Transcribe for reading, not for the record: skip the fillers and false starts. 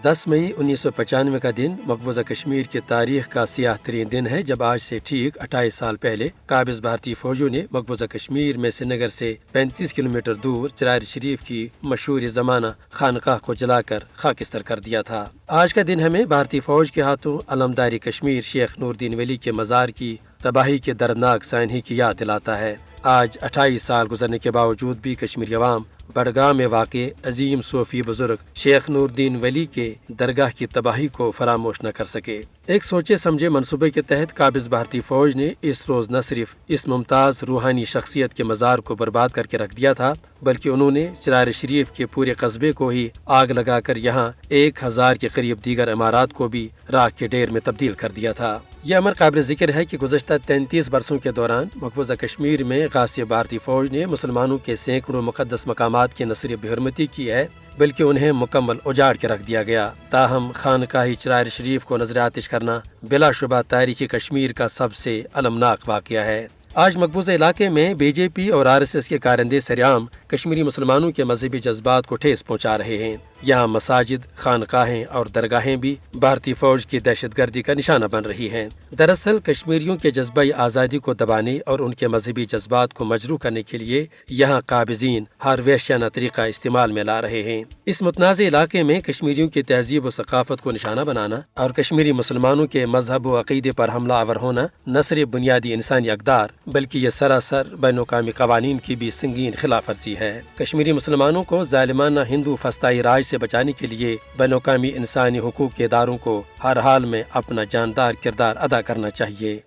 10 مئی 1995 کا دن مقبوضہ کشمیر کی تاریخ کا سیاہ ترین دن ہے، جب آج سے ٹھیک 28 سال پہلے قابض بھارتی فوجوں نے مقبوضہ کشمیر میں سری نگر سے 35 کلومیٹر دور چرار شریف کی مشہور زمانہ خانقاہ کو جلا کر خاکستر کر دیا تھا۔ آج کا دن ہمیں بھارتی فوج کے ہاتھوں علمداری کشمیر شیخ نور الدین ولی کے مزار کی تباہی کے دردناک سانحے کی یاد دلاتا ہے۔ آج 28 سال گزرنے کے باوجود بھی کشمیری عوام بڈگام میں واقع عظیم صوفی بزرگ شیخ نور الدین ولی کے درگاہ کی تباہی کو فراموش نہ کر سکے۔ ایک سوچے سمجھے منصوبے کے تحت قابض بھارتی فوج نے اس روز نہ صرف اس ممتاز روحانی شخصیت کے مزار کو برباد کر کے رکھ دیا تھا، بلکہ انہوں نے چرار شریف کے پورے قصبے کو ہی آگ لگا کر یہاں 1000 کے قریب دیگر عمارات کو بھی راکھ کے ڈھیر میں تبدیل کر دیا تھا۔ یہ امر قابل ذکر ہے کہ گزشتہ 33 برسوں کے دوران مقبوضہ کشمیر میں غاصب بھارتی فوج نے مسلمانوں کے سینکڑوں مقدس مقامات کی نہ صرف بے حرمتی کی ہے، بلکہ انہیں مکمل اجاڑ کے رکھ دیا گیا۔ تاہم خانقاہ چرار شریف کو نظر آتش کرنا بلا شبہ تاریخی کشمیر کا سب سے المناک واقعہ ہے۔ آج مقبوضہ علاقے میں بی جے پی اور RSS کے کارندے سرعام کشمیری مسلمانوں کے مذہبی جذبات کو ٹھیس پہنچا رہے ہیں۔ یہاں مساجد، خانقاہیں اور درگاہیں بھی بھارتی فوج کی دہشت گردی کا نشانہ بن رہی ہیں۔ دراصل کشمیریوں کے جذبہ آزادی کو دبانے اور ان کے مذہبی جذبات کو مجروح کرنے کے لیے یہاں قابضین ہر وحشیانہ طریقہ استعمال میں لا رہے ہیں۔ اس متنازع علاقے میں کشمیریوں کی تہذیب و ثقافت کو نشانہ بنانا اور کشمیری مسلمانوں کے مذہب و عقیدے پر حملہ آور ہونا نہ صرف بنیادی انسانی اقدار بلکہ یہ سراسر بین الاقوامی قوانین کی بھی سنگین خلاف ورزی ہے۔ کشمیری مسلمانوں کو ظالمانہ ہندو فسطائی راج سے بچانے کے لیے بین الاقوامی انسانی حقوق کے اداروں کو ہر حال میں اپنا جاندار کردار ادا کرنا چاہیے۔